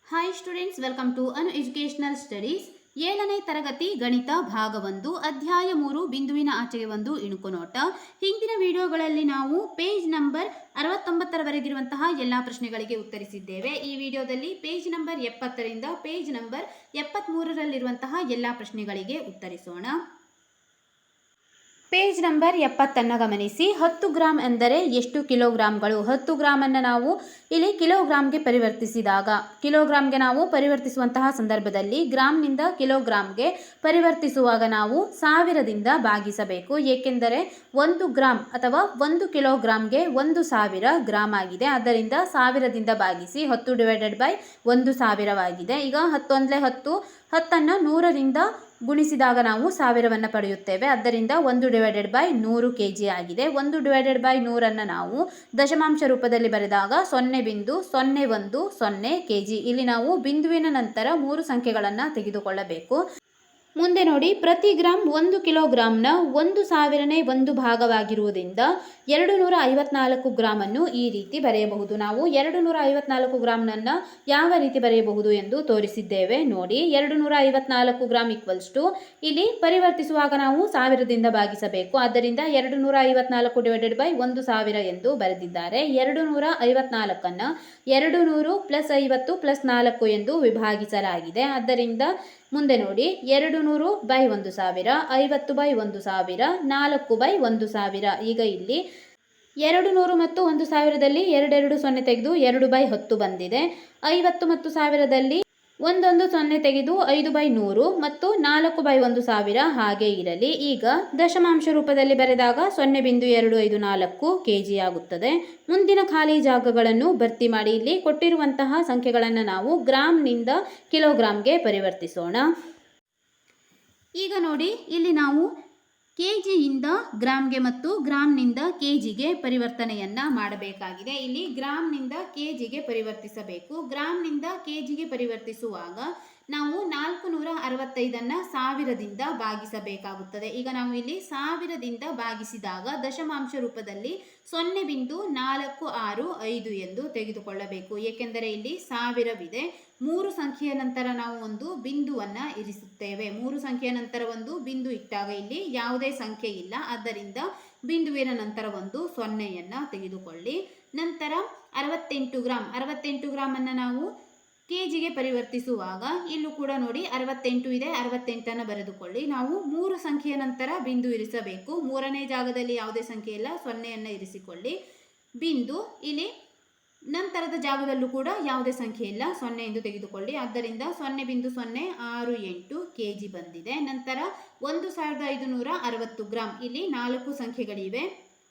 Hi students, welcome to an educational studies. 7ನೇ ತರಗತಿ ಗಣಿತ ಭಾಗ 1 ಅಧ್ಯಾಯ 3 ಬಿಂದುವಿನ ಆಚೆಗೆ ಒಂದು ಇಣುಕು ನೋಟ. ಹಿಂದಿನ ವಿಡಿಯೋಗಳಲ್ಲಿ ನಾವು ಪೇಜ್ ನಂಬರ್ 69ರವರೆಗಿರುವಂತಹ ಎಲ್ಲ ಪ್ರಶ್ನೆಗಳಿಗೆ ಉತ್ತರಿಸಿದ್ದೇವೆ. ಈ ವಿಡಿಯೋದಲ್ಲಿ ಪೇಜ್ ನಂಬರ್ 70ರಿಂದ ಪೇಜ್ ನಂಬರ್ 73ರಲ್ಲಿರುವಂತಹ ಎಲ್ಲ ಪ್ರಶ್ನೆಗಳಿಗೆ ಉತ್ತರಿಸೋಣ. ಪೇಜ್ ನಂಬರ್ 70 ಗಮನಿಸಿ. 10 ಗ್ರಾಂ ಎಂದರೆ ಎಷ್ಟು ಕಿಲೋಗ್ರಾಂಗಳು? 10 ಗ್ರಾಮನ್ನು ನಾವು ಇಲ್ಲಿ ಕಿಲೋಗ್ರಾಂಗೆ ಪರಿವರ್ತಿಸಿದಾಗ, ಕಿಲೋಗ್ರಾಂಗೆ ನಾವು ಪರಿವರ್ತಿಸುವಂತಹ ಸಂದರ್ಭದಲ್ಲಿ ಗ್ರಾಂನಿಂದ ಕಿಲೋಗ್ರಾಂಗೆ ಪರಿವರ್ತಿಸುವಾಗ ನಾವು 1000ದಿಂದ ಭಾಗಿಸಬೇಕು. ಏಕೆಂದರೆ 1 ಗ್ರಾಂ ಅಥವಾ 1 ಕಿಲೋಗ್ರಾಂಗೆ 1000 ಗ್ರಾಂ ಆಗಿದೆ. ಆದ್ದರಿಂದ 1000ದಿಂದ ಭಾಗಿಸಿ 10 ಡಿವೈಡೆಡ್ ಬೈ 1000 ಈಗ 10 1 10, 10ಅನ್ನು 100ರಿಂದ ಗುಣಿಸಿದಾಗ ನಾವು 1000ವನ್ನು ಪಡೆಯುತ್ತೇವೆ. ಆದ್ದರಿಂದ 1 ಡಿವೈಡೆಡ್ ಬೈ 100 kg ಆಗಿದೆ. 1 ಡಿವೈಡೆಡ್ ಬೈ 100ಅನ್ನು ನಾವು ದಶಮಾಂಶ ರೂಪದಲ್ಲಿ ಬರೆದಾಗ 0.01 kg. ಇಲ್ಲಿ ನಾವು ಬಿಂದುವಿನ ನಂತರ 3 ಸಂಖ್ಯೆಗಳನ್ನು ತೆಗೆದುಕೊಳ್ಳಬೇಕು. ಮುಂದೆ ನೋಡಿ, ಪ್ರತಿ ಗ್ರಾಂ 1 ಕಿಲೋಗ್ರಾಂನ 1000ನೇ ಒಂದು ಭಾಗವಾಗಿರುವುದರಿಂದ 254 ಗ್ರಾಮನ್ನು ಈ ರೀತಿ ಬರೆಯಬಹುದು. ನಾವು 254 ಗ್ರಾಂನನ್ನು ಯಾವ ರೀತಿ ಬರೆಯಬಹುದು ಎಂದು ತೋರಿಸಿದ್ದೇವೆ ನೋಡಿ. 254 ಗ್ರಾಂ ಈಕ್ವಲ್ಸ್ ಟು, ಇಲ್ಲಿ ಪರಿವರ್ತಿಸುವಾಗ ನಾವು 1000ದಿಂದ ಭಾಗಿಸಬೇಕು. ಆದ್ದರಿಂದ 254 ಡಿವೈಡೆಡ್ ಬೈ 1000 ಎಂದು ಬರೆದಿದ್ದಾರೆ. 254ಅನ್ನು 200 ಪ್ಲಸ್ 50 ಪ್ಲಸ್ 4 ಎಂದು ವಿಭಾಗಿಸಲಾಗಿದೆ. ಆದ್ದರಿಂದ ಮುಂದೆ ನೋಡಿ, 200 ಬೈ 1000, 50 ಬೈ 1000, 4 ಬೈ 1000. ಈಗ ಇಲ್ಲಿ 200 ಮತ್ತು 1000ದಲ್ಲಿ 2 0 ತೆಗೆದು 2 ಬೈ 10 ಬಂದಿದೆ. 50 ಮತ್ತು 1000ದಲ್ಲಿ 1 0 ತೆಗೆದು 5 ಬೈ 100 ಮತ್ತು 4 ಬೈ 1000 ಹಾಗೆ ಇರಲಿ. ಈಗ ದಶಮಾಂಶ ರೂಪದಲ್ಲಿ ಬರೆದಾಗ 0.254 kg ಆಗುತ್ತದೆ. ಮುಂದಿನ ಖಾಲಿ ಜಾಗಗಳನ್ನು ಭರ್ತಿ ಮಾಡಿ. ಇಲ್ಲಿ ಕೊಟ್ಟಿರುವಂತಹ ಸಂಖ್ಯೆಗಳನ್ನು ನಾವು ಗ್ರಾಂನಿಂದ ಕಿಲೋಗ್ರಾಂಗೆ ಪರಿವರ್ತಿಸೋಣ. ಈಗ ನೋಡಿ, ಇಲ್ಲಿ ನಾವು ಕೆಜಿಯಿಂದ ಗ್ರಾಂಗೆ ಮತ್ತು ಗ್ರಾಂನಿಂದ ಕೆಜಿಗೆ ಪರಿವರ್ತನೆಯನ್ನು ಮಾಡಬೇಕಾಗಿದೆ. ಇಲ್ಲಿ ಗ್ರಾಂನಿಂದ ಕೆಜಿಗೆ ಪರಿವರ್ತಿಸಬೇಕು. ಗ್ರಾಂನಿಂದ ಕೆಜಿಗೆ ಪರಿವರ್ತಿಸುವಾಗ ನಾವು 465ಅನ್ನು 1000ದಿಂದ ಭಾಗಿಸಬೇಕಾಗುತ್ತದೆ. ಈಗ ನಾವು ಇಲ್ಲಿ 1000ದಿಂದ ಭಾಗಿಸಿದಾಗ ದಶಮಾಂಶ ರೂಪದಲ್ಲಿ 0.465 ಎಂದು ತೆಗೆದುಕೊಳ್ಳಬೇಕು. ಏಕೆಂದರೆ ಇಲ್ಲಿ 1000ವಿದೆ. 3 ಸಂಖ್ಯೆಯ ನಂತರ ನಾವು ಒಂದು ಬಿಂದುವನ್ನು ಇರಿಸುತ್ತೇವೆ. 3 ಸಂಖ್ಯೆಯ ನಂತರ ಒಂದು ಬಿಂದು ಇಟ್ಟಾಗ ಇಲ್ಲಿ ಯಾವುದೇ ಸಂಖ್ಯೆ ಇಲ್ಲ. ಆದ್ದರಿಂದ ಬಿಂದುವಿನ ನಂತರ ಒಂದು 0ಯನ್ನು ತೆಗೆದುಕೊಳ್ಳಿ. ನಂತರ 68 ಗ್ರಾಮನ್ನು ನಾವು ಕೆಜಿಗೆ ಪರಿವರ್ತಿಸುವಾಗ ಇಲ್ಲೂ ಕೂಡ ನೋಡಿ 68 ಇದೆ. 68ಅನ್ನು ಬರೆದುಕೊಳ್ಳಿ. ನಾವು 3 ಸಂಖ್ಯೆಯ ನಂತರ ಬಿಂದು ಇರಿಸಬೇಕು. 3ನೇ ಜಾಗದಲ್ಲಿ ಯಾವುದೇ ಸಂಖ್ಯೆ ಇಲ್ಲ, 0ಯನ್ನು ಇರಿಸಿಕೊಳ್ಳಿ. ಬಿಂದು ಇಲ್ಲಿ ನಂತರದ ಜಾಗದಲ್ಲೂ ಕೂಡ ಯಾವುದೇ ಸಂಖ್ಯೆ ಇಲ್ಲ, 0 ಎಂದು ತೆಗೆದುಕೊಳ್ಳಿ. ಆದ್ದರಿಂದ 0.068 kg ಬಂದಿದೆ. ನಂತರ 1560 ಗ್ರಾಂ, ಇಲ್ಲಿ 4 ಸಂಖ್ಯೆಗಳಿವೆ.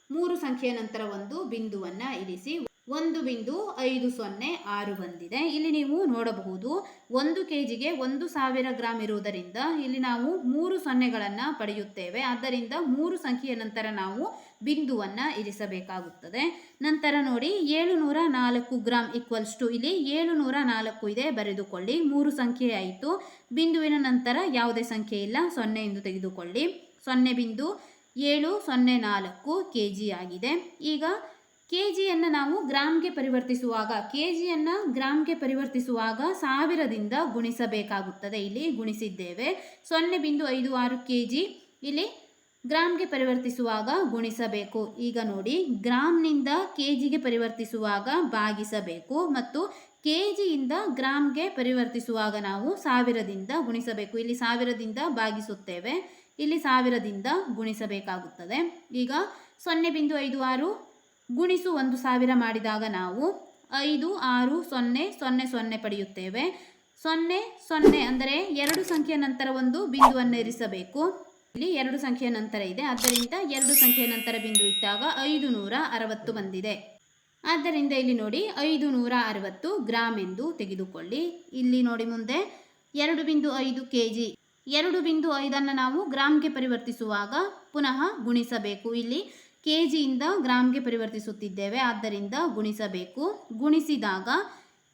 3 ಸಂಖ್ಯೆಯ ನಂತರ ಒಂದು ಬಿಂದುವನ್ನು ಇರಿಸಿ. 1.506 ಬಂದಿದೆ. ಇಲ್ಲಿ ನೀವು ನೋಡಬಹುದು 1 kgಗೆ 1000 ಗ್ರಾಂ ಇರುವುದರಿಂದ ಇಲ್ಲಿ ನಾವು 3 ಸೊನ್ನೆಗಳನ್ನು ಪಡೆಯುತ್ತೇವೆ. ಆದ್ದರಿಂದ 3 ಸಂಖ್ಯೆಯ ನಂತರ ನಾವು ಬಿಂದುವನ್ನು ಇರಿಸಬೇಕಾಗುತ್ತದೆ. ನಂತರ ನೋಡಿ, 704 ಗ್ರಾಂ ಈಕ್ವಲ್ಸ್ ಟು, ಇಲ್ಲಿ 704 ಇದೆ, ಬರೆದುಕೊಳ್ಳಿ. 3 ಸಂಖ್ಯೆ ಆಯಿತು. ಬಿಂದುವಿನ ನಂತರ ಯಾವುದೇ ಸಂಖ್ಯೆ ಇಲ್ಲ, 0 ಎಂದು ತೆಗೆದುಕೊಳ್ಳಿ. 0.704 kg ಆಗಿದೆ. ಈಗ ಕೆಜಿಯನ್ನು ನಾವು ಗ್ರಾಂಗೆ ಪರಿವರ್ತಿಸುವಾಗ 1000ದಿಂದ ಗುಣಿಸಬೇಕಾಗುತ್ತದೆ. ಇಲ್ಲಿ ಗುಣಿಸಿದ್ದೇವೆ. 0.56 kg ಇಲ್ಲಿ ಗ್ರಾಂಗೆ ಪರಿವರ್ತಿಸುವಾಗ ಗುಣಿಸಬೇಕು. ಈಗ ನೋಡಿ, ಗ್ರಾಂನಿಂದ ಕೆಜಿಗೆ ಪರಿವರ್ತಿಸುವಾಗ ಭಾಗಿಸಬೇಕು ಮತ್ತು ಕೆಜಿಯಿಂದ ಗ್ರಾಂಗೆ ಪರಿವರ್ತಿಸುವಾಗ ನಾವು 1000ದಿಂದ ಗುಣಿಸಬೇಕು. ಇಲ್ಲಿ 1000ದಿಂದ ಭಾಗಿಸುತ್ತೇವೆ, ಇಲ್ಲಿ 1000ದಿಂದ ಗುಣಿಸಬೇಕಾಗುತ್ತದೆ. ಈಗ 0.56 ಗುಣಿಸು 1000 ಮಾಡಿದಾಗ ನಾವು 5600 ಪಡೆಯುತ್ತೇವೆ. 00 ಅಂದರೆ 2 ಸಂಖ್ಯೆಯ ನಂತರ ಒಂದು ಬಿಂದುವನ್ನು ಇರಿಸಬೇಕು. ಇಲ್ಲಿ 2 ಸಂಖ್ಯೆಯ ನಂತರ ಇದೆ. ಆದ್ದರಿಂದ 2 ಸಂಖ್ಯೆಯ ನಂತರ ಬಿಂದು ಇಟ್ಟಾಗ 560 ಬಂದಿದೆ. ಆದ್ದರಿಂದ ಇಲ್ಲಿ ನೋಡಿ 560 ಗ್ರಾಂ ಎಂದು ತೆಗೆದುಕೊಳ್ಳಿ. ಇಲ್ಲಿ ನೋಡಿ, ಮುಂದೆ 2.5 kg, 2.5ಅನ್ನು ನಾವು ಗ್ರಾಂಗೆ ಪರಿವರ್ತಿಸುವಾಗ ಪುನಃ ಗುಣಿಸಬೇಕು. ಇಲ್ಲಿ ಕೆಜಿಯಿಂದ ಗ್ರಾಂಗೆ ಪರಿವರ್ತಿಸುತ್ತಿದ್ದೇವೆ, ಆದ್ದರಿಂದ ಗುಣಿಸಬೇಕು. ಗುಣಿಸಿದಾಗ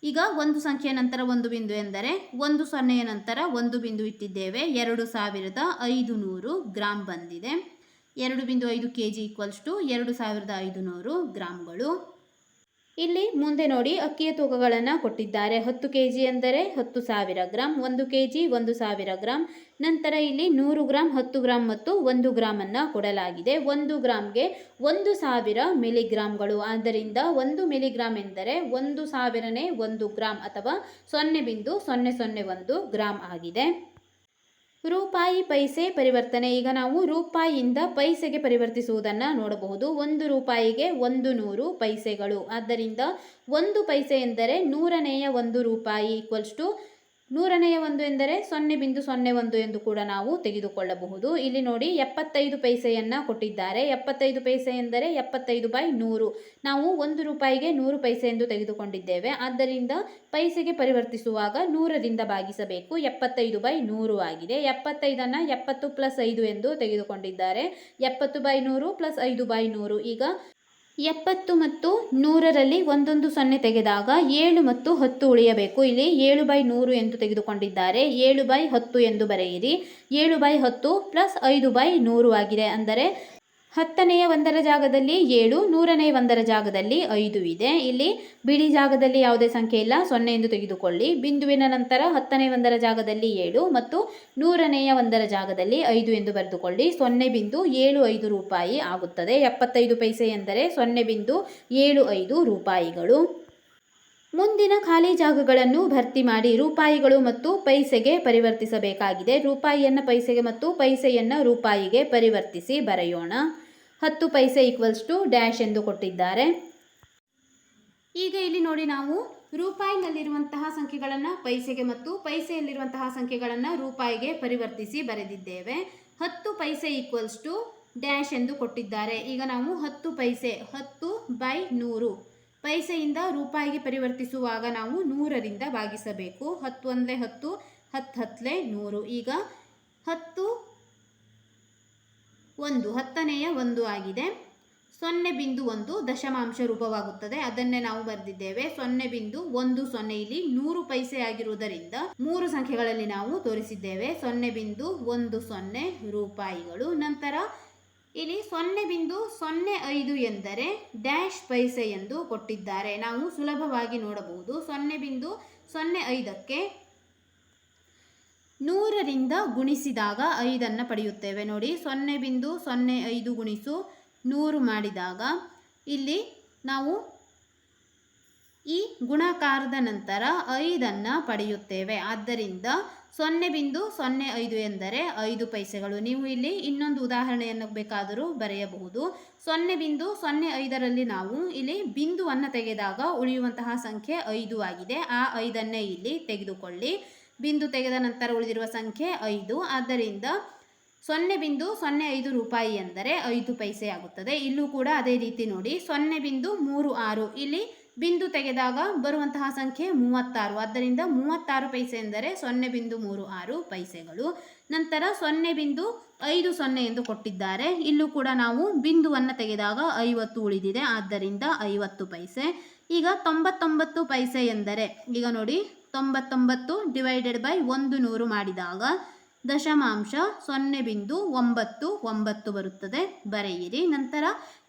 ಈಗ 1 ಸಂಖ್ಯೆಯ ನಂತರ ಒಂದು ಬಿಂದು ಎಂದರೆ 1 0ಯ ನಂತರ ಒಂದು ಬಿಂದು ಇಟ್ಟಿದ್ದೇವೆ. 2500 ಗ್ರಾಂ ಬಂದಿದೆ. 2.5 kg ಈಕ್ವಲ್ಸ್ ಟು 2500 ಗ್ರಾಂಗಳು. ಇಲ್ಲಿ ಮುಂದೆ ನೋಡಿ ಅಕ್ಕಿಯ ತೂಕಗಳನ್ನು ಕೊಟ್ಟಿದ್ದಾರೆ. 10 kg ಅಂದರೆ 10,000 ಗ್ರಾಂ, 1 kg 1,000 ಗ್ರಾಂ. ನಂತರ ಇಲ್ಲಿ 100 ಗ್ರಾಂ, 10 ಗ್ರಾಂ ಮತ್ತು 1 ಗ್ರಾಮ್ ಅನ್ನು ಕೊಡಲಾಗಿದೆ. 1 ಗ್ರಾಮ್ಗೆ 1,000 ಮಿಲಿಗ್ರಾಂಗಳು. ಆದ್ದರಿಂದ 1 ಮಿಲಿಗ್ರಾಂ ಎಂದರೆ 1,000ನೇ 1 ಗ್ರಾಂ ಅಥವಾ 0.001 ಗ್ರಾಂ ಆಗಿದೆ. ರೂಪಾಯಿ ಪೈಸೆ ಪರಿವರ್ತನೆ. ಈಗ ನಾವು ರೂಪಾಯಿಯಿಂದ ಪೈಸೆಗೆ ಪರಿವರ್ತಿಸುವುದನ್ನು ನೋಡಬಹುದು. 1 ರೂಪಾಯಿಗೆ 100 ಪೈಸೆಗಳು. ಆದ್ದರಿಂದ 1 ಪೈಸೆ ಎಂದರೆ 100ನೇಯ 1 ರೂಪಾಯಿ ಈಕ್ವಲ್ಸ್ ಟು 100ನೇಯ 1 ಎಂದರೆ 0.01 ಎಂದು ಕೂಡ ನಾವು ತೆಗೆದುಕೊಳ್ಳಬಹುದು. ಇಲ್ಲಿ ನೋಡಿ 75 ಪೈಸೆಯನ್ನು ಕೊಟ್ಟಿದ್ದಾರೆ. 75 ಪೈಸೆ ಎಂದರೆ 75/100. ನಾವು 1 ರೂಪಾಯಿಗೆ 100 ಪೈಸೆ ಎಂದು ತೆಗೆದುಕೊಂಡಿದ್ದೇವೆ. ಆದ್ದರಿಂದ ಪೈಸೆಗೆ ಪರಿವರ್ತಿಸುವಾಗ 100ರಿಂದ ಭಾಗಿಸಬೇಕು. 75/100 ಆಗಿದೆ. 75ಅನ್ನು 70 + 5 ಎಂದು ತೆಗೆದುಕೊಂಡಿದ್ದಾರೆ. 70/100 + 5/100. ಈಗ 70 ಮತ್ತು 100ರಲ್ಲಿ ಒಂದೊಂದು 0 ತೆಗೆದಾಗ 7 ಮತ್ತು 10 ಉಳಿಯಬೇಕು. ಇಲ್ಲಿ 7/100 ಎಂದು ತೆಗೆದುಕೊಂಡಿದ್ದಾರೆ. 7/10 ಎಂದು ಬರೆಯಿರಿ. 7/10 + 5/100 ಆಗಿದೆ. ಅಂದರೆ 10ನೇಯ 1ರ ಜಾಗದಲ್ಲಿ 7, 100ನೇಯ 1ರ ಜಾಗದಲ್ಲಿ 5 ಇದೆ. ಇಲ್ಲಿ ಬಿಡಿ ಜಾಗದಲ್ಲಿ ಯಾವುದೇ ಸಂಖ್ಯೆ ಇಲ್ಲ, 0 ಎಂದು ತೆಗೆದುಕೊಳ್ಳಿ. ಬಿಂದುವಿನ ನಂತರ 10ನೇಯ 1ರ ಜಾಗದಲ್ಲಿ 7 ಮತ್ತು 100ನೇಯ 1ರ ಜಾಗದಲ್ಲಿ 5 ಎಂದು ಬರೆದುಕೊಳ್ಳಿ. 0.75 ರೂಪಾಯಿ ಆಗುತ್ತದೆ. 75 ಪೈಸೆ ಎಂದರೆ 0.75 ರೂಪಾಯಿಗಳು. ಮುಂದಿನ ಖಾಲಿ ಜಾಗಗಳನ್ನು ಭರ್ತಿ ಮಾಡಿ ರೂಪಾಯಿಗಳು ಮತ್ತು ಪೈಸೆಗೆ ಪರಿವರ್ತಿಸಬೇಕಾಗಿದೆ. ರೂಪಾಯಿಯನ್ನು ಪೈಸೆಗೆ ಮತ್ತು ಪೈಸೆಯನ್ನು ರೂಪಾಯಿಗೆ ಪರಿವರ್ತಿಸಿ ಬರೆಯೋಣ. 10 ಪೈಸೆ ಈಕ್ವಲ್ಸ್ ಟು ಡ್ಯಾಶ್ ಎಂದು ಕೊಟ್ಟಿದ್ದಾರೆ. ಈಗ ಇಲ್ಲಿ ನೋಡಿ, ನಾವು ರೂಪಾಯಿನಲ್ಲಿರುವಂತಹ ಸಂಖ್ಯೆಗಳನ್ನು ಪೈಸೆಗೆ ಮತ್ತು ಪೈಸೆಯಲ್ಲಿರುವಂತಹ ಸಂಖ್ಯೆಗಳನ್ನು ರೂಪಾಯಿಗೆ ಪರಿವರ್ತಿಸಿ ಬರೆದಿದ್ದೇವೆ. 10 ಪೈಸೆ ಈಕ್ವಲ್ಸ್ ಟು ಡ್ಯಾಶ್ ಎಂದು ಕೊಟ್ಟಿದ್ದಾರೆ. ಈಗ ನಾವು 10 ಪೈಸೆ 10/100 ಪೈಸೆಯಿಂದ ರೂಪಾಯಿಗೆ ಪರಿವರ್ತಿಸುವಾಗ ನಾವು 100ರಿಂದ ಭಾಗಿಸಬೇಕು. 10 1 10, 10 100. ಈಗ 10 1 10ನೇಯ 1 ಆಗಿದೆ. 0.1 ದಶಮಾಂಶ ರೂಪವಾಗುತ್ತದೆ. ಅದನ್ನೇ ನಾವು ಬರೆದಿದ್ದೇವೆ. 0.10 ಇಲ್ಲಿ 100 ಪೈಸೆ ಆಗಿರುವುದರಿಂದ 3 ಸಂಖ್ಯೆಗಳಲ್ಲಿ ನಾವು ತೋರಿಸಿದ್ದೇವೆ. 0.10 ರೂಪಾಯಿಗಳು. ನಂತರ ಇಲ್ಲಿ 0.05 ಎಂದರೆ ಡ್ಯಾಶ್ ಪೈಸೆ ಎಂದು ಕೊಟ್ಟಿದ್ದಾರೆ. ನಾವು ಸುಲಭವಾಗಿ ನೋಡಬಹುದು. 0.05ಕ್ಕೆ 100ರಿಂದ ಗುಣಿಸಿದಾಗ 5ಅನ್ನು ಪಡೆಯುತ್ತೇವೆ. ನೋಡಿ, 0.05 ಗುಣಿಸು 100 ಮಾಡಿದಾಗ ಇಲ್ಲಿ ನಾವು ಈ ಗುಣಾಕಾರದ ನಂತರ 5ಅನ್ನು ಪಡೆಯುತ್ತೇವೆ. ಆದ್ದರಿಂದ 0.05 ಎಂದರೆ 5 ಪೈಸೆಗಳು. ನೀವು ಇಲ್ಲಿ ಇನ್ನೊಂದು ಉದಾಹರಣೆಯನ್ನು ಬೇಕಾದರೂ ಬರೆಯಬಹುದು. 0.05ರಲ್ಲಿ ನಾವು ಇಲ್ಲಿ ಬಿಂದುವನ್ನು ತೆಗೆದಾಗ ಉಳಿಯುವಂತಹ ಸಂಖ್ಯೆ 5 ಆಗಿದೆ. ಆ 5ಅನ್ನೇ ಇಲ್ಲಿ ತೆಗೆದುಕೊಳ್ಳಿ. ಬಿಂದು ತೆಗೆದ ನಂತರ ಉಳಿದಿರುವ ಸಂಖ್ಯೆ 5. ಆದ್ದರಿಂದ 0.05 ರೂಪಾಯಿ ಎಂದರೆ 5 ಪೈಸೆ ಆಗುತ್ತದೆ. ಇಲ್ಲೂ ಕೂಡ ಅದೇ ರೀತಿ ನೋಡಿ, 0.36 ಇಲ್ಲಿ ಬಿಂದು ತೆಗೆದಾಗ ಬರುವಂತಹ ಸಂಖ್ಯೆ 36. ಆದ್ದರಿಂದ 36 ಪೈಸೆ ಎಂದರೆ 0.36 ಪೈಸೆಗಳು. ನಂತರ 0.50 ಎಂದು ಕೊಟ್ಟಿದ್ದಾರೆ. ಇಲ್ಲೂ ಕೂಡ ನಾವು ಬಿಂದುವನ್ನು ತೆಗೆದಾಗ 50 ಉಳಿದಿದೆ. ಆದ್ದರಿಂದ 50 ಪೈಸೆ. ಈಗ 99 ಪೈಸೆ ಎಂದರೆ, ಈಗ ನೋಡಿ, 99 / 100 ಮಾಡಿದಾಗ ದಶಮಾಂಶ 0.99 ಬರುತ್ತದೆ. ಬರೆಯಿರಿ. ನಂತರ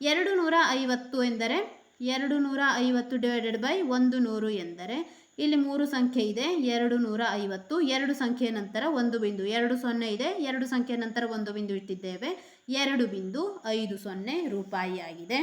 250 ಎಂದರೆ 250 / 100 ಎಂದರೆ ಇಲ್ಲಿ 3 ಸಂಖ್ಯೆ ಇದೆ. 250, 2 ಸಂಖ್ಯೆಯ ನಂತರ 1 ಬಿಂದು, 2 0 ಇದೆ. 2 ಸಂಖ್ಯೆಯ ನಂತರ 1 ಬಿಂದು ಇಟ್ಟಿದ್ದೇವೆ. 2.50 ರೂಪಾಯಿ ಆಗಿದೆ.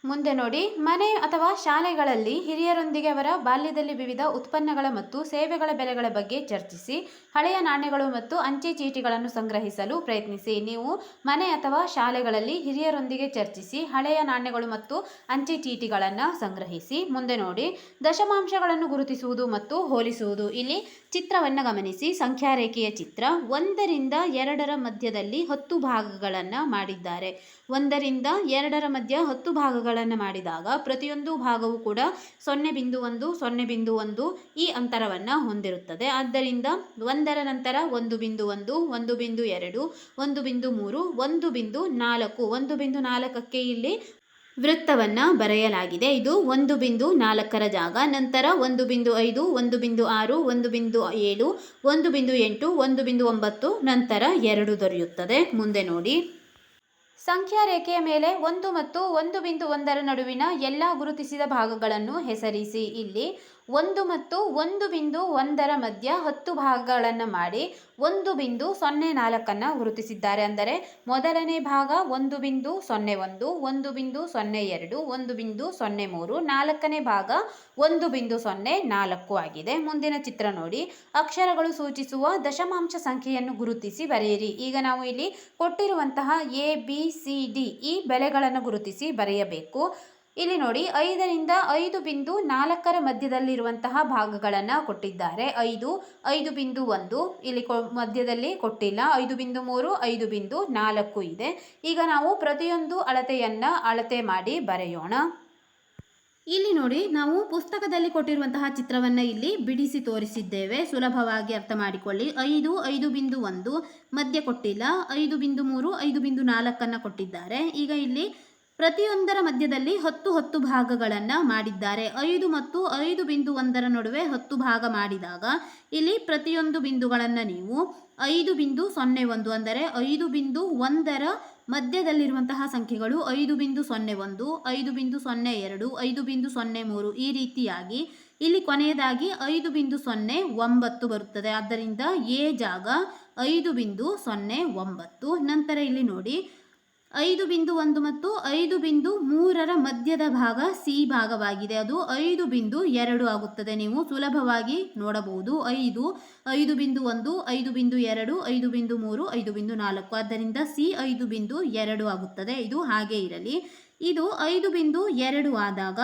ಮುಂದೆ ನೋಡಿ, ಮನೆ ಅಥವಾ ಶಾಲೆಗಳಲ್ಲಿ ಹಿರಿಯರೊಂದಿಗೆ ಅವರ ಬಾಲ್ಯದಲ್ಲಿ ವಿವಿಧ ಉತ್ಪನ್ನಗಳ ಮತ್ತು ಸೇವೆಗಳ ಬೆಲೆಗಳ ಬಗ್ಗೆ ಚರ್ಚಿಸಿ ಹಳೆಯ ನಾಣ್ಯಗಳು ಮತ್ತು ಅಂಚೆ ಚೀಟಿಗಳನ್ನು ಸಂಗ್ರಹಿಸಲು ಪ್ರಯತ್ನಿಸಿ. ನೀವು ಮನೆ ಅಥವಾ ಶಾಲೆಗಳಲ್ಲಿ ಹಿರಿಯರೊಂದಿಗೆ ಚರ್ಚಿಸಿ ಹಳೆಯ ನಾಣ್ಯಗಳು ಮತ್ತು ಅಂಚೆ ಚೀಟಿಗಳನ್ನು ಸಂಗ್ರಹಿಸಿ. ಮುಂದೆ ನೋಡಿ, ದಶಮಾಂಶಗಳನ್ನು ಗುರುತಿಸುವುದು ಮತ್ತು ಹೋಲಿಸುವುದು. ಇಲ್ಲಿ ಚಿತ್ರವನ್ನು ಗಮನಿಸಿ. ಸಂಖ್ಯಾ ರೇಖೆಯ ಚಿತ್ರ. 1ರಿಂದ 2ರ ಮಧ್ಯದಲ್ಲಿ 10 ಭಾಗಗಳನ್ನು ಮಾಡಿದ್ದಾರೆ. 1ರಿಂದ 2ರ ಮಧ್ಯ 10 ಭಾಗಗಳನ್ನು ಮಾಡಿದಾಗ ಪ್ರತಿಯೊಂದು ಭಾಗವು ಕೂಡ 0.1, 0.1 ಈ ಅಂತರವನ್ನು ಹೊಂದಿರುತ್ತದೆ. ಆದ್ದರಿಂದ 1ರ ನಂತರ 1.1, 1.2, 1.3, 1.4. 1.4ಕ್ಕೆ ಇಲ್ಲಿ ವೃತ್ತವನ್ನು ಬರೆಯಲಾಗಿದೆ. ಇದು 1.4ರ ಜಾಗ. ನಂತರ 1.5, 1.6, 1.7, 1.8, 1.9 ನಂತರ 2 ದೊರೆಯುತ್ತದೆ. ಮುಂದೆ ನೋಡಿ, ಸಂಖ್ಯಾ ರೇಖೆಯ ಮೇಲೆ 1 ಮತ್ತು 1.1ರ ನಡುವಿನ ಎಲ್ಲ ಗುರುತಿಸಿದ ಭಾಗಗಳನ್ನು ಹೆಸರಿಸಿ. ಇಲ್ಲಿ 1 ಮತ್ತು 1.1ರ ಮಧ್ಯ 10 ಭಾಗಗಳನ್ನು ಮಾಡಿ 1.04 ಗುರುತಿಸಿದ್ದಾರೆ. ಅಂದರೆ ಮೊದಲನೇ ಭಾಗ 1.01, 1.02, 1.03, ನಾಲ್ಕನೇ ಭಾಗ 1.04 ಆಗಿದೆ. ಮುಂದಿನ ಚಿತ್ರ ನೋಡಿ. ಅಕ್ಷರಗಳು ಸೂಚಿಸುವ ದಶಮಾಂಶ ಸಂಖ್ಯೆಯನ್ನು ಗುರುತಿಸಿ ಬರೆಯಿರಿ. ಈಗ ನಾವು ಇಲ್ಲಿ ಕೊಟ್ಟಿರುವಂತಹ ABCD ಈ ಬೆಲೆಗಳನ್ನು ಗುರುತಿಸಿ ಬರೆಯಬೇಕು. ಇಲ್ಲಿ ನೋಡಿ 5ರಿಂದ 5.4ರ ಮಧ್ಯದಲ್ಲಿರುವಂತಹ ಭಾಗಗಳನ್ನು ಕೊಟ್ಟಿದ್ದಾರೆ. 5, 5.1 ಇಲ್ಲಿ ಮಧ್ಯದಲ್ಲಿ ಕೊಟ್ಟಿಲ್ಲ. 5.3, 5.4 ಇದೆ. ಈಗ ನಾವು ಪ್ರತಿಯೊಂದು ಅಳತೆ ಮಾಡಿ ಬರೆಯೋಣ. ಇಲ್ಲಿ ನೋಡಿ, ನಾವು ಪುಸ್ತಕದಲ್ಲಿ ಕೊಟ್ಟಿರುವಂತಹ ಚಿತ್ರವನ್ನು ಇಲ್ಲಿ ಬಿಡಿಸಿ ತೋರಿಸಿದ್ದೇವೆ. ಸುಲಭವಾಗಿ ಅರ್ಥ ಮಾಡಿಕೊಳ್ಳಿ. 5, 5.1 ಮಧ್ಯ ಕೊಟ್ಟಿಲ್ಲ. 5.3, 5.4 ಕೊಟ್ಟಿದ್ದಾರೆ. ಈಗ ಇಲ್ಲಿ ಪ್ರತಿಯೊಂದರ ಮಧ್ಯದಲ್ಲಿ 10 ಭಾಗಗಳನ್ನು ಮಾಡಿದ್ದಾರೆ. 5 ಮತ್ತು 5.1ರ ನಡುವೆ 10 ಭಾಗ ಮಾಡಿದಾಗ ಇಲ್ಲಿ ಪ್ರತಿಯೊಂದು ಬಿಂದುಗಳನ್ನು ನೀವು 5.01 ಅಂದರೆ 5.1ರ ಮಧ್ಯದಲ್ಲಿರುವಂತಹ ಸಂಖ್ಯೆಗಳು 5.01, 5.02, 5.03 ಈ ರೀತಿಯಾಗಿ ಇಲ್ಲಿ ಕೊನೆಯದಾಗಿ 5.09 ಬರುತ್ತದೆ. ಆದ್ದರಿಂದ ಎ ಜಾಗ 5.09. ನಂತರ ಇಲ್ಲಿ ನೋಡಿ 5.1 ಮತ್ತು 5.3ರ ಮಧ್ಯದ ಭಾಗ ಸಿ ಭಾಗವಾಗಿದೆ. ಅದು 5.2 ಆಗುತ್ತದೆ. ನೀವು ಸುಲಭವಾಗಿ ನೋಡಬಹುದು. 5, 5.1, 5.2, 5.3, 5.4. ಆದ್ದರಿಂದ ಸಿ 5.2 ಆಗುತ್ತದೆ. ಇದು ಹಾಗೆ ಇರಲಿ. ಇದು 5.2 ಆದಾಗ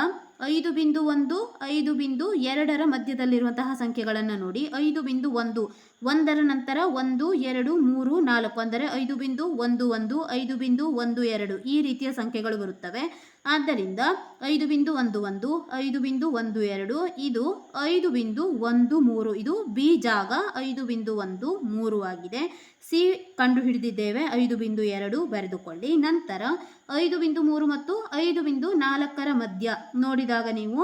5.1, 5.2ರ ಮಧ್ಯದಲ್ಲಿರುವಂತಹ ಸಂಖ್ಯೆಗಳನ್ನು ನೋಡಿ. 5.1 ಒಂದರ ನಂತರ 1, 2, 3, 4 ಅಂದರೆ 5.11, 5.12 ಈ ರೀತಿಯ ಸಂಖ್ಯೆಗಳು ಬರುತ್ತವೆ. ಆದ್ದರಿಂದ 5.11, 5.12 ಇದು 5.13. ಇದು ಬಿ ಜಾಗ 5.13 ಆಗಿದೆ. ಸಿ ಕಂಡುಹಿಡಿದಿದ್ದೇವೆ. 5.2 ಬರೆದುಕೊಳ್ಳಿ. ನಂತರ 5.3 ಮತ್ತು 5.4ರ ಮಧ್ಯ ನೋಡಿದಾಗ ನೀವು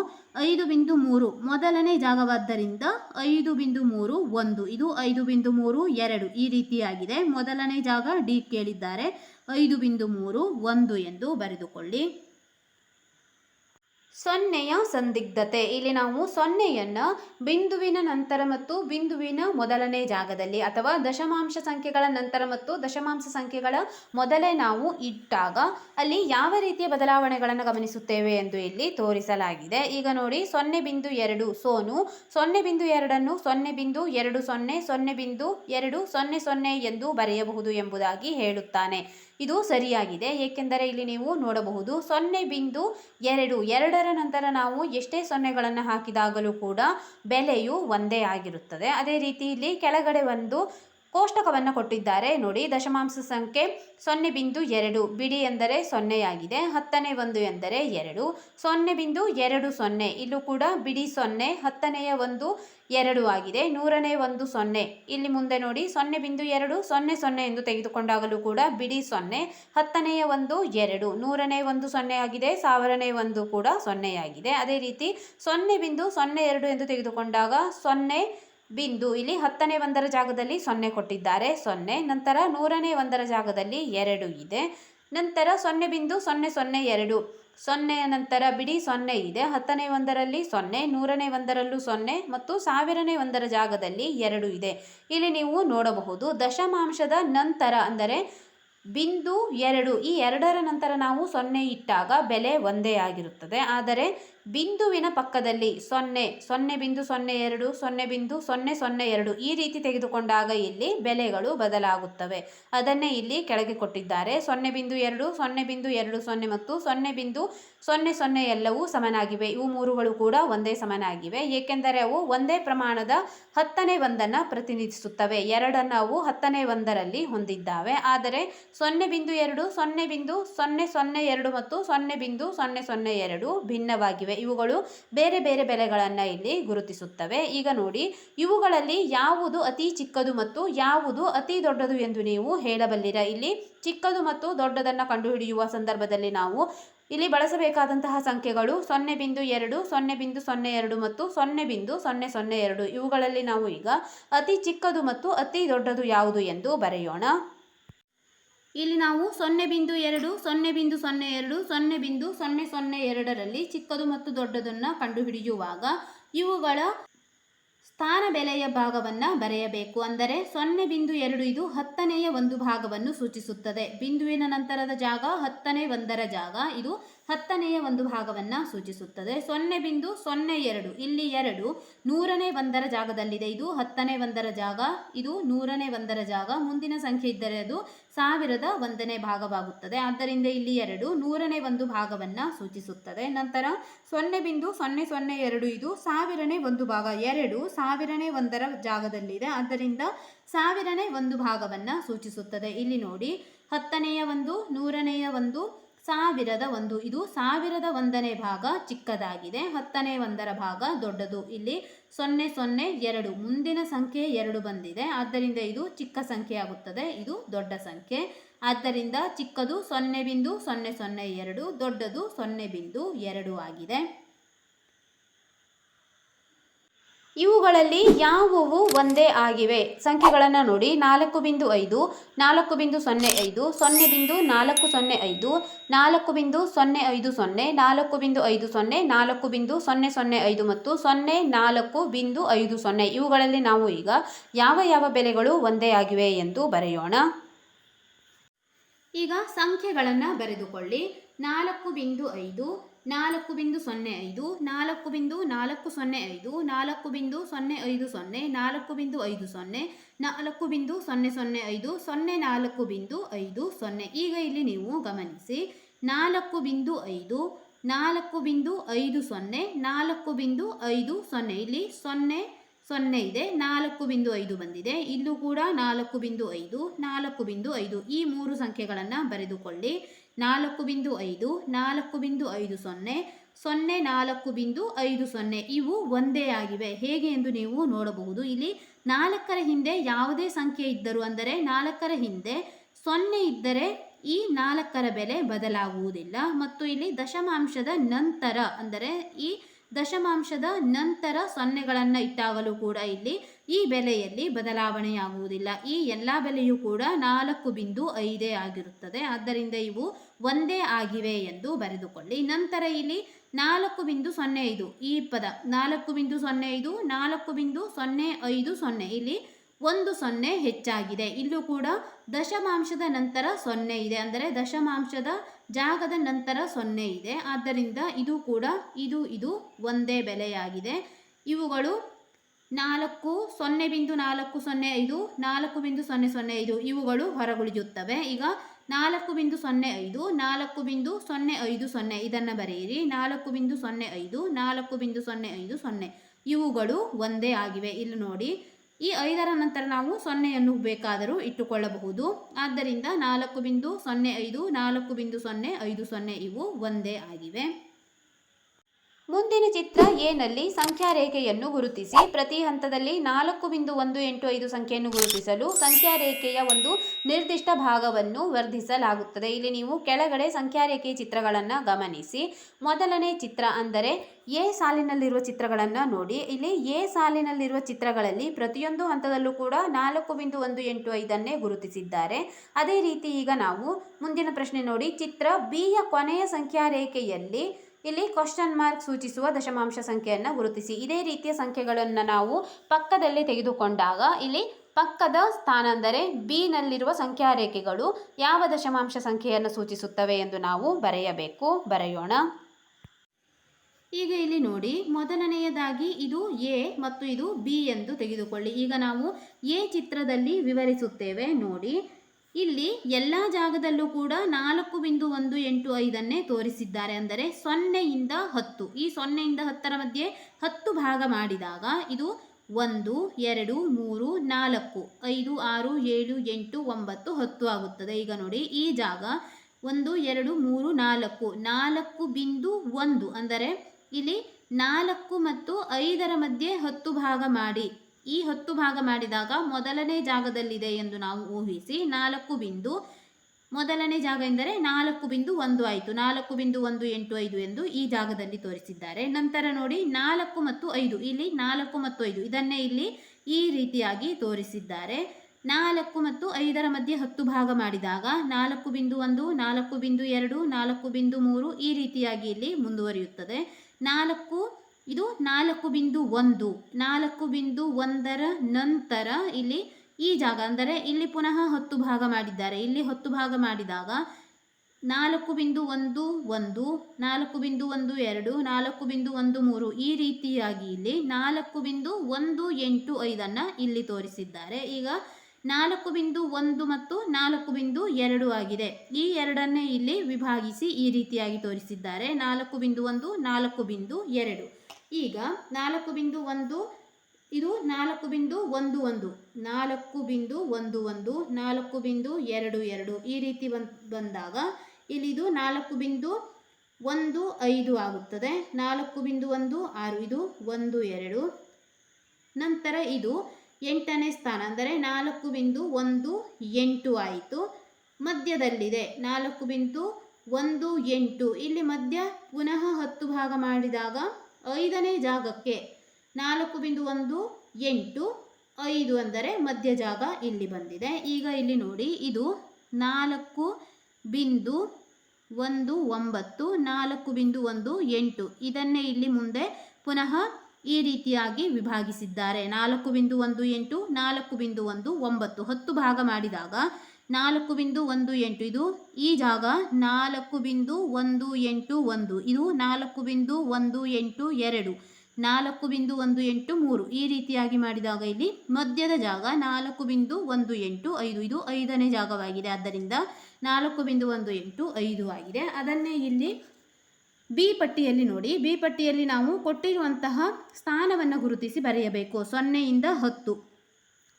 5.3 ಮೊದಲನೇ ಜಾಗವಾದ್ದರಿಂದ 5.3 1 ಇದು 5.3 2 ಈ ರೀತಿಯಾಗಿದೆ. ಮೊದಲನೇ ಜಾಗ ಡಿ ಕೇಳಿದ್ದಾರೆ. 5.3 1 ಎಂದು ಬರೆದುಕೊಳ್ಳಿ. ಸೊನ್ನೆಯ ಸಂದಿಗ್ಧತೆ. ಇಲ್ಲಿ ನಾವು ಸೊನ್ನೆಯನ್ನು ಬಿಂದುವಿನ ನಂತರ ಮತ್ತು ಬಿಂದುವಿನ ಮೊದಲನೇ ಜಾಗದಲ್ಲಿ ಅಥವಾ ದಶಮಾಂಶ ಸಂಖ್ಯೆಗಳ ನಂತರ ಮತ್ತು ದಶಮಾಂಶ ಸಂಖ್ಯೆಗಳ ಮೊದಲೇ ನಾವು ಇಟ್ಟಾಗ ಅಲ್ಲಿ ಯಾವ ರೀತಿಯ ಬದಲಾವಣೆಗಳನ್ನು ಗಮನಿಸುತ್ತೇವೆ ಎಂದು ಇಲ್ಲಿ ತೋರಿಸಲಾಗಿದೆ. ಈಗ ನೋಡಿ 0.2 ಸೋನು 0.2 0.20 0.200 ಎಂದು ಬರೆಯಬಹುದು ಎಂಬುದಾಗಿ ಹೇಳುತ್ತಾನೆ. ಇದು ಸರಿಯಾಗಿದೆ. ಏಕೆಂದರೆ ಇಲ್ಲಿ ನೀವು ನೋಡಬಹುದು 0.2 ಎರಡರ ನಂತರ ನಾವು ಎಷ್ಟೇ ಸೊನ್ನೆಗಳನ್ನು ಹಾಕಿದಾಗಲೂ ಕೂಡ ಬೆಲೆಯು ಒಂದೇ ಆಗಿರುತ್ತದೆ. ಅದೇ ರೀತಿ ಇಲ್ಲಿ ಕೆಳಗಡೆ ಒಂದು ಕೋಷ್ಟಕವನ್ನು ಕೊಟ್ಟಿದ್ದಾರೆ ನೋಡಿ. ದಶಮಾಂಶ ಸಂಖ್ಯೆ 0.2 ಬಿಡಿ ಎಂದರೆ 0 ಆಗಿದೆ. 10ನೇ 1 ಎಂದರೆ 2. 0.20 ಇಲ್ಲೂ ಕೂಡ ಬಿಡಿ 0. 10ನೆಯ 1 2 ಆಗಿದೆ. 100ನೇ 1 0. ಇಲ್ಲಿ ಮುಂದೆ ನೋಡಿ 0.2 00 ಎಂದು ತೆಗೆದುಕೊಂಡಾಗಲೂ ಕೂಡ ಬಿಡಿ 0. 10ನೆಯ 1 2. 100ನೇ 1 0 ಆಗಿದೆ. 1000ನೇ 1 ಕೂಡ 0 ಆಗಿದೆ. ಅದೇ ರೀತಿ 0.02 ಎಂದು ತೆಗೆದುಕೊಂಡಾಗ 0 ಬಿಂದು ಇಲ್ಲಿ 10ನೇ 1ರ ಜಾಗದಲ್ಲಿ 0 ಕೊಟ್ಟಿದ್ದಾರೆ 0. ನಂತರ 100ನೇ 1ರ ಜಾಗದಲ್ಲಿ 2 ಇದೆ. ನಂತರ 0.002 0ಯ ನಂತರ ಬಿಡಿ 0 ಇದೆ. 10ನೇ 1ರಲ್ಲಿ 0, 100ನೇ 1ರಲ್ಲೂ 0 ಮತ್ತು 1000ನೇ 1ರ ಜಾಗದಲ್ಲಿ 2 ಇದೆ. ಇಲ್ಲಿ ನೀವು ನೋಡಬಹುದು ದಶಮಾಂಶದ ನಂತರ ಅಂದರೆ ಬಿಂದು 2 ಈ 2ರ ನಂತರ ನಾವು 0 ಇಟ್ಟಾಗ ಬೆಲೆ ಒಂದೇ ಆಗಿರುತ್ತದೆ. ಆದರೆ ಬಿಂದುವಿನ ಪಕ್ಕದಲ್ಲಿ 0, 0.02, 0.002 ಈ ರೀತಿ ತೆಗೆದುಕೊಂಡಾಗ ಇಲ್ಲಿ ಬೆಲೆಗಳು ಬದಲಾಗುತ್ತವೆ. ಅದನ್ನೇ ಇಲ್ಲಿ ಕೆಳಗೆ ಕೊಟ್ಟಿದ್ದಾರೆ. 0.2, 0.20 ಮತ್ತು 0.00 ಎಲ್ಲವೂ ಸಮನಾಗಿವೆ. ಇವು ಮೂರುಗಳು ಕೂಡ ಒಂದೇ ಸಮನಾಗಿವೆ. ಏಕೆಂದರೆ ಅವು ಒಂದೇ ಪ್ರಮಾಣದ 10ನೇ 1ನ್ನು ಪ್ರತಿನಿಧಿಸುತ್ತವೆ. ಎರಡನ್ನು ಅವು 10ನೇ 1ರಲ್ಲಿ ಹೊಂದಿದ್ದಾವೆ. ಆದರೆ 0.2, 0.002 ಮತ್ತು 0.002 ಭಿನ್ನವಾಗಿವೆ. ಇವುಗಳು ಬೇರೆ ಬೇರೆ ಬೆಲೆಗಳನ್ನು ಇಲ್ಲಿ ಗುರುತಿಸುತ್ತವೆ. ಈಗ ನೋಡಿ, ಇವುಗಳಲ್ಲಿ ಯಾವುದು ಅತಿ ಚಿಕ್ಕದು ಮತ್ತು ಯಾವುದು ಅತಿ ದೊಡ್ಡದು ಎಂದು ನೀವು ಹೇಳಬಲ್ಲಿರಾ? ಇಲ್ಲಿ ಚಿಕ್ಕದು ಮತ್ತು ದೊಡ್ಡದನ್ನು ಕಂಡುಹಿಡಿಯುವ ಸಂದರ್ಭದಲ್ಲಿ ನಾವು ಇಲ್ಲಿ ಬಳಸಬೇಕಾದಂತಹ ಸಂಖ್ಯೆಗಳು 0.2, 0.02 ಮತ್ತು 0.002. ಇವುಗಳಲ್ಲಿ ನಾವು ಈಗ ಅತಿ ಚಿಕ್ಕದು ಮತ್ತು ಅತಿ ದೊಡ್ಡದು ಯಾವುದು ಎಂದು ಬರೆಯೋಣ. ಇಲ್ಲಿ ನಾವು 0.2, 0.02, 0.002ರಲ್ಲಿ ಚಿಕ್ಕದು ಮತ್ತು ದೊಡ್ಡದನ್ನು ಕಂಡುಹಿಡಿಯುವಾಗ ಇವುಗಳ ಸ್ಥಾನ ಬೆಲೆಯ ಭಾಗವನ್ನು ಬರೆಯಬೇಕು. ಅಂದರೆ 0.2 ಇದು 10ನೇ ಒಂದು ಭಾಗವನ್ನು ಸೂಚಿಸುತ್ತದೆ. ಬಿಂದುವಿನ ನಂತರದ ಜಾಗ 10ನೇ ಒಂದರ ಜಾಗ, ಇದು 10ನೇ ಒಂದು ಭಾಗವನ್ನು ಸೂಚಿಸುತ್ತದೆ. 0.02 ಇಲ್ಲಿ 2 100ನೇ ಒಂದರ ಜಾಗದಲ್ಲಿದೆ, ಇದು 10ನೇ ಒಂದರ ಜಾಗ, ಇದು 100ನೇ ಒಂದರ ಜಾಗ. ಮುಂದಿನ ಸಂಖ್ಯೆ ಇದ್ದರೆ ಅದು 1001ನೇ ಭಾಗವಾಗುತ್ತದೆ. ಆದ್ದರಿಂದ ಇಲ್ಲಿ 2 100ನೇ ಒಂದು ಭಾಗವನ್ನು ಸೂಚಿಸುತ್ತದೆ. ನಂತರ 0.002 ಇದು 1000ನೇ ಒಂದು ಭಾಗ, 2 1000ನೇ ಒಂದರ ಜಾಗದಲ್ಲಿದೆ, ಆದ್ದರಿಂದ 1000ನೇ ಒಂದು ಭಾಗವನ್ನು ಸೂಚಿಸುತ್ತದೆ. ಇಲ್ಲಿ ನೋಡಿ 10ನೇಯ ಒಂದು, 100ನೇಯ ಒಂದು, 1001, ಇದು 1001ನೇ ಭಾಗ ಚಿಕ್ಕದಾಗಿದೆ, 10ನೇ ಒಂದರ ಭಾಗ ದೊಡ್ಡದು. ಇಲ್ಲಿ 002 ಮುಂದಿನ ಸಂಖ್ಯೆ 2 ಬಂದಿದೆ, ಆದ್ದರಿಂದ ಇದು ಚಿಕ್ಕ ಸಂಖ್ಯೆ ಆಗುತ್ತದೆ, ಇದು ದೊಡ್ಡ ಸಂಖ್ಯೆ. ಆದ್ದರಿಂದ ಚಿಕ್ಕದು 0.002, ದೊಡ್ಡದು 0.2 ಆಗಿದೆ. ಇವುಗಳಲ್ಲಿ ಯಾವುವು ಒಂದೇ ಆಗಿವೆ? ಸಂಖ್ಯೆಗಳನ್ನು ನೋಡಿ. 4.5, 4.05, 0.405, 4.050, 4.50, 4.005 ಮತ್ತು 0.450. ಇವುಗಳಲ್ಲಿ ನಾವು ಈಗ ಯಾವ ಬೆಲೆಗಳು ಒಂದೇ ಆಗಿವೆ ಎಂದು ಬರೆಯೋಣ. ಈಗ ಸಂಖ್ಯೆಗಳನ್ನು ಬರೆದುಕೊಳ್ಳಿ. 4.5, 4.05, 4.405, 4.050, 4.050, 4.50, 4.005, 04.50. ಈಗ ಇಲ್ಲಿ ನೀವು ಗಮನಿಸಿ, 4.5, 4.50, 4.50 ಇಲ್ಲಿ 0 ಇದೆ, 4.5 ಬಂದಿದೆ, ಇಲ್ಲೂ ಕೂಡ 4.5, 4.5 ಈ ಮೂರು ಸಂಖ್ಯೆಗಳನ್ನು ಬರೆದುಕೊಳ್ಳಿ. 4.5, 4.50, 04.50 ಇವು ಒಂದೇ ಆಗಿವೆ. ಹೇಗೆ ಎಂದು ನೀವು ನೋಡಬಹುದು. ಇಲ್ಲಿ 4ರ ಹಿಂದೆ ಯಾವುದೇ ಸಂಖ್ಯೆ ಇದ್ದರೂ, ಅಂದರೆ 4ರ ಹಿಂದೆ 0 ಇದ್ದರೆ ಈ 4ರ ಬೆಲೆ ಬದಲಾಗುವುದಿಲ್ಲ. ಮತ್ತು ಇಲ್ಲಿ ದಶಮಾಂಶದ ನಂತರ, ಅಂದರೆ ಈ ದಶಮಾಂಶದ ನಂತರ ಸೊನ್ನೆಗಳನ್ನು ಇಟ್ಟಾಗಲೂ ಕೂಡ ಇಲ್ಲಿ ಈ ಬೆಲೆಯಲ್ಲಿ ಬದಲಾವಣೆಯಾಗುವುದಿಲ್ಲ. ಈ ಎಲ್ಲ ಬೆಲೆಯೂ ಕೂಡ 4.5 ಆಗಿರುತ್ತದೆ. ಆದ್ದರಿಂದ ಇವು ಒಂದೇ ಆಗಿವೆ ಎಂದು ಬರೆದುಕೊಳ್ಳಿ. ನಂತರ ಇಲ್ಲಿ 4.05 ಈ ಪದ 4.05, 4.050 ಇಲ್ಲಿ 1 ಹೆಚ್ಚಾಗಿದೆ. ಇಲ್ಲೂ ಕೂಡ ದಶಮಾಂಶದ ನಂತರ 0 ಇದೆ, ಅಂದರೆ ದಶಮಾಂಶದ ಜಾಗದ ನಂತರ 0 ಇದೆ. ಆದ್ದರಿಂದ ಇದು ಕೂಡ ಇದು ಒಂದೇ ಬೆಲೆಯಾಗಿದೆ. ಇವುಗಳು 0.405, 4.005 ಇವುಗಳು ಹೊರಗುಳಿಯುತ್ತವೆ. ಈಗ 4.05, 4.050 ಇದನ್ನು ಬರೆಯಿರಿ. 4.05, 4.050 ಇವುಗಳು ಒಂದೇ ಆಗಿವೆ. ಇಲ್ಲಿ ನೋಡಿ, ಈ 5ರ ನಂತರ ನಾವು 0ಯನ್ನು ಬೇಕಾದರೂ ಇಟ್ಟುಕೊಳ್ಳಬಹುದು. ಆದ್ದರಿಂದ 4.05, 4.050 ಇವು ಒಂದೇ ಆಗಿವೆ. ಮುಂದಿನ ಚಿತ್ರ ಎನಲ್ಲಿ ಸಂಖ್ಯಾ ರೇಖೆಯನ್ನು ಗುರುತಿಸಿ. ಪ್ರತಿ ಹಂತದಲ್ಲಿ 4.185 ಸಂಖ್ಯೆಯನ್ನು ಗುರುತಿಸಲು ಸಂಖ್ಯಾ ರೇಖೆಯ ಒಂದು ನಿರ್ದಿಷ್ಟ ಭಾಗವನ್ನು ವರ್ಧಿಸಲಾಗುತ್ತದೆ. ಇಲ್ಲಿ ನೀವು ಕೆಳಗಡೆ ಸಂಖ್ಯಾ ರೇಖೆಯ ಚಿತ್ರಗಳನ್ನು ಗಮನಿಸಿ. ಮೊದಲನೇ ಚಿತ್ರ ಅಂದರೆ ಎ ಸಾಲಿನಲ್ಲಿರುವ ಚಿತ್ರಗಳನ್ನು ನೋಡಿ. ಇಲ್ಲಿ ಎ ಸಾಲಿನಲ್ಲಿರುವ ಚಿತ್ರಗಳಲ್ಲಿ ಪ್ರತಿಯೊಂದು ಹಂತದಲ್ಲೂ ಕೂಡ 4.185 ಗುರುತಿಸಿದ್ದಾರೆ. ಅದೇ ರೀತಿ ಈಗ ನಾವು ಮುಂದಿನ ಪ್ರಶ್ನೆ ನೋಡಿ. ಚಿತ್ರ ಬಿಯ ಕೊನೆಯ ಸಂಖ್ಯಾ ರೇಖೆಯಲ್ಲಿ ಇಲ್ಲಿ ಕ್ವಶನ್ ಮಾರ್ಕ್ ಸೂಚಿಸುವ ದಶಮಾಂಶ ಸಂಖ್ಯೆಯನ್ನು ಗುರುತಿಸಿ. ಇದೇ ರೀತಿಯ ಸಂಖ್ಯೆಗಳನ್ನು ನಾವು ಪಕ್ಕದಲ್ಲಿ ತೆಗೆದುಕೊಂಡಾಗ ಇಲ್ಲಿ ಪಕ್ಕದ ಸ್ಥಾನ ಅಂದರೆ ಬಿ ನಲ್ಲಿರುವ ಸಂಖ್ಯಾ ರೇಖೆಗಳು ಯಾವ ದಶಮಾಂಶ ಸಂಖ್ಯೆಯನ್ನು ಸೂಚಿಸುತ್ತವೆ ಎಂದು ನಾವು ಬರೆಯೋಣ. ಈಗ ಇಲ್ಲಿ ನೋಡಿ, ಮೊದಲನೆಯದಾಗಿ ಇದು ಎ ಮತ್ತು ಇದು ಬಿ ಎಂದು ತೆಗೆದುಕೊಳ್ಳಿ. ಈಗ ನಾವು ಎ ಚಿತ್ರದಲ್ಲಿ ವಿವರಿಸುತ್ತೇವೆ ನೋಡಿ. ಇಲ್ಲಿ ಎಲ್ಲ ಜಾಗದಲ್ಲೂ ಕೂಡ 4.185 ತೋರಿಸಿದ್ದಾರೆ. ಅಂದರೆ 0ಯಿಂದ 10, ಈ 0ಯಿಂದ 10ರ ಮಧ್ಯೆ 10 ಭಾಗ ಮಾಡಿದಾಗ ಇದು 1, 2, 3, 4, 5, 6, 7, 8, 9, 10 ಆಗುತ್ತದೆ. ಈಗ ನೋಡಿ, ಈ ಜಾಗ 1, 2, 3, 4, 4.1 ಅಂದರೆ ಇಲ್ಲಿ 4 ಮತ್ತು 5ರ ಮಧ್ಯೆ 10 ಭಾಗ ಮಾಡಿ, ಈ 10 ಭಾಗ ಮಾಡಿದಾಗ ಮೊದಲನೇ ಜಾಗದಲ್ಲಿದೆ ಎಂದು ನಾವು ಊಹಿಸಿ 4 ಮೊದಲನೇ ಜಾಗ ಎಂದರೆ 4.1 ಆಯಿತು. 4.185 ಎಂದು ಈ ಜಾಗದಲ್ಲಿ ತೋರಿಸಿದ್ದಾರೆ. ನಂತರ ನೋಡಿ 4 ಮತ್ತು 5, ಇಲ್ಲಿ 4 ಮತ್ತು 5 ಇದನ್ನೇ ಇಲ್ಲಿ ಈ ರೀತಿಯಾಗಿ ತೋರಿಸಿದ್ದಾರೆ. 4 ಮತ್ತು 5ರ ಮಧ್ಯೆ 10 ಭಾಗ ಮಾಡಿದಾಗ 4.1 4.2 4.3 ಈ ರೀತಿಯಾಗಿ ಇಲ್ಲಿ ಮುಂದುವರಿಯುತ್ತದೆ. 4 ಇದು 4.1 4.1ರ ನಂತರ ಇಲ್ಲಿ ಈ ಜಾಗ ಅಂದರೆ ಇಲ್ಲಿ ಪುನಃ 10 ಭಾಗ ಮಾಡಿದ್ದಾರೆ. ಇಲ್ಲಿ 10 ಭಾಗ ಮಾಡಿದಾಗ 4.11 4.12 4.13 ಈ ರೀತಿಯಾಗಿ ಇಲ್ಲಿ 4.185 ಇಲ್ಲಿ ತೋರಿಸಿದ್ದಾರೆ. ಈಗ 4.1 ಮತ್ತು 4.2 ಆಗಿದೆ. ಈ ಎರಡನ್ನೇ ಇಲ್ಲಿ ವಿಭಾಗಿಸಿ ಈ ರೀತಿಯಾಗಿ ತೋರಿಸಿದ್ದಾರೆ. 4.1 4.2 ಈಗ 4.1 ಇದು 4.11 4.11 4.22 ಈ ರೀತಿ ಬಂದಾಗ ಇಲ್ಲಿ ಇದು 4.15 ಆಗುತ್ತದೆ. 4.16 ಇದು 12 ನಂತರ ಇದು 8ನೇ ಸ್ಥಾನ ಅಂದರೆ 4.18 ಆಯಿತು. ಮಧ್ಯದಲ್ಲಿದೆ 4.18 ಇಲ್ಲಿ ಮಧ್ಯ ಪುನಃ 10 ಭಾಗ ಮಾಡಿದಾಗ 5ನೇ ಜಾಗಕ್ಕೆ 4.18 ಅಂದರೆ ಮಧ್ಯ ಜಾಗ ಇಲ್ಲಿ ಬಂದಿದೆ. ಈಗ ಇಲ್ಲಿ ನೋಡಿ ಇದು 4.19 4.18 ಇದನ್ನೇ ಇಲ್ಲಿ ಮುಂದೆ ಪುನಃ ಈ ರೀತಿಯಾಗಿ ವಿಭಾಗಿಸಿದ್ದಾರೆ. 4.18 4.19 10 ಭಾಗ ಮಾಡಿದಾಗ 4.18 ಇದು ಈ ಜಾಗ 4.181 ಇದು 4.182 4.183 ಈ ರೀತಿಯಾಗಿ ಮಾಡಿದಾಗ ಇಲ್ಲಿ ಮಧ್ಯದ ಜಾಗ 4.185 ಇದು 5ನೇ ಜಾಗವಾಗಿದೆ. ಆದ್ದರಿಂದ 4.185 ಆಗಿದೆ. ಅದನ್ನೇ ಇಲ್ಲಿ ಬಿ ಪಟ್ಟಿಯಲ್ಲಿ ನೋಡಿ. ಬಿ ಪಟ್ಟಿಯಲ್ಲಿ ನಾವು ಕೊಟ್ಟಿರುವಂತಹ ಸ್ಥಾನವನ್ನು ಗುರುತಿಸಿ ಬರೆಯಬೇಕು. 0 ಇಂದ 10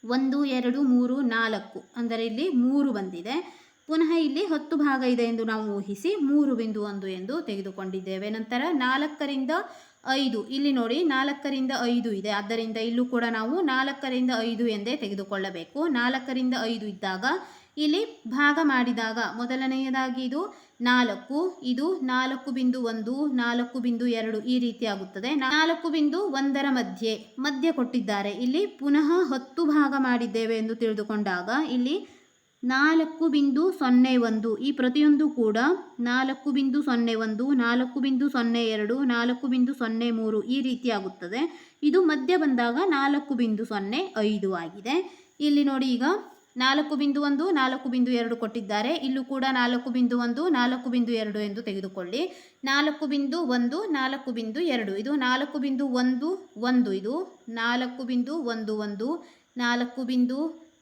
1 2 3 4 ಅಂದರೆ ಇಲ್ಲಿ 3 ಬಂದಿದೆ. ಪುನಃ ಇಲ್ಲಿ 10 ಭಾಗ ಇದೆ ಎಂದು ನಾವು ಊಹಿಸಿ 3.1 ಎಂದು ತೆಗೆದುಕೊಂಡಿದ್ದೇವೆ. ನಂತರ 4ರಿಂದ 5 ಇಲ್ಲಿ ನೋಡಿ 4ರಿಂದ 5 ಇದೆ. ಆದ್ದರಿಂದ ಇಲ್ಲೂ ಕೂಡ ನಾವು 4ರಿಂದ 5 ಎಂದೇ ತೆಗೆದುಕೊಳ್ಳಬೇಕು. 4ರಿಂದ 5 ಇದ್ದಾಗ ಇಲ್ಲಿ ಭಾಗ ಮಾಡಿದಾಗ ಮೊದಲನೆಯದಾಗಿ ಇದು 4 ಇದು 4.1 4.2 ಈ ರೀತಿ ಆಗುತ್ತದೆ. 4.1ರ ಮಧ್ಯ ಕೊಟ್ಟಿದ್ದಾರೆ. ಇಲ್ಲಿ ಪುನಃ 10 ಭಾಗ ಮಾಡಿದ್ದೇವೆ ಎಂದು ತಿಳಿದುಕೊಂಡಾಗ ಇಲ್ಲಿ 4.01 ಈ ಪ್ರತಿಯೊಂದು ಕೂಡ 4.01 4.02 4.03 ಈ ರೀತಿ ಆಗುತ್ತದೆ. ಇದು ಮಧ್ಯ ಬಂದಾಗ 4.05 ಆಗಿದೆ. ಇಲ್ಲಿ ನೋಡಿ ಈಗ 4.1 4.2 ಕೊಟ್ಟಿದ್ದಾರೆ. ಇಲ್ಲೂ ಕೂಡ 4.1 4.2 ಎಂದು ತೆಗೆದುಕೊಳ್ಳಿ. 4.1 4.2 ಇದು 4.11 ಇದು 4.11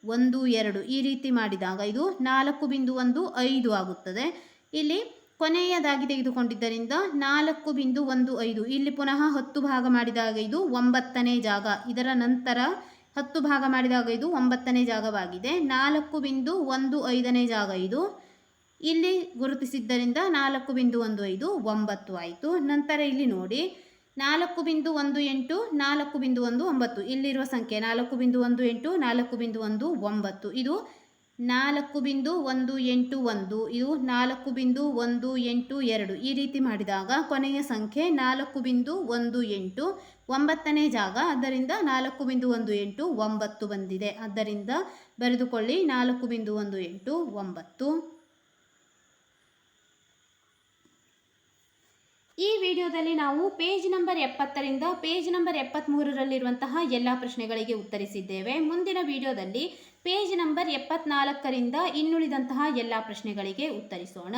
4.12 ಈ ರೀತಿ ಮಾಡಿದಾಗ ಇದು 4.15 ಆಗುತ್ತದೆ. ಇಲ್ಲಿ ಕೊನೆಯದಾಗಿ ತೆಗೆದುಕೊಂಡಿದ್ದರಿಂದ 4.15 ಇಲ್ಲಿ ಪುನಃ 10 ಭಾಗ ಮಾಡಿದಾಗ ಇದು 9ನೇ ಜಾಗ. ಇದರ ನಂತರ 10 ಭಾಗ ಮಾಡಿದಾಗ ಇದು 9ನೇ ಜಾಗವಾಗಿದೆ. 4.15ನೇ ಜಾಗ ಇದು ಇಲ್ಲಿ ಗುರುತಿಸಿದ್ದರಿಂದ 4.15 9 ಆಯಿತು. ನಂತರ ಇಲ್ಲಿ ನೋಡಿ 4.18 4.19 ಇಲ್ಲಿರುವ ಸಂಖ್ಯೆ 4.18 4.19 ಇದು 4.181 ಇದು 4.182 ಈ ರೀತಿ ಮಾಡಿದಾಗ ಕೊನೆಯ ಸಂಖ್ಯೆ 4.18 9ನೇ ಜಾಗ. ಆದ್ದರಿಂದ 4.18 9 ಬಂದಿದೆ. ಆದ್ದರಿಂದ ಬರೆದುಕೊಳ್ಳಿ 4.18 9. ಈ ವಿಡಿಯೋದಲ್ಲಿ ನಾವು ಪೇಜ್ ನಂಬರ್ 70ರಿಂದ ಪೇಜ್ ನಂಬರ್ 73ರಲ್ಲಿರುವಂತಹ ಎಲ್ಲ ಪ್ರಶ್ನೆಗಳಿಗೆ ಉತ್ತರಿಸಿದ್ದೇವೆ. ಮುಂದಿನ ವಿಡಿಯೋದಲ್ಲಿ ಪೇಜ್ ನಂಬರ್ 74ರಿಂದ ಇನ್ನುಳಿದಂತಹ ಎಲ್ಲ ಪ್ರಶ್ನೆಗಳಿಗೆ ಉತ್ತರಿಸೋಣ.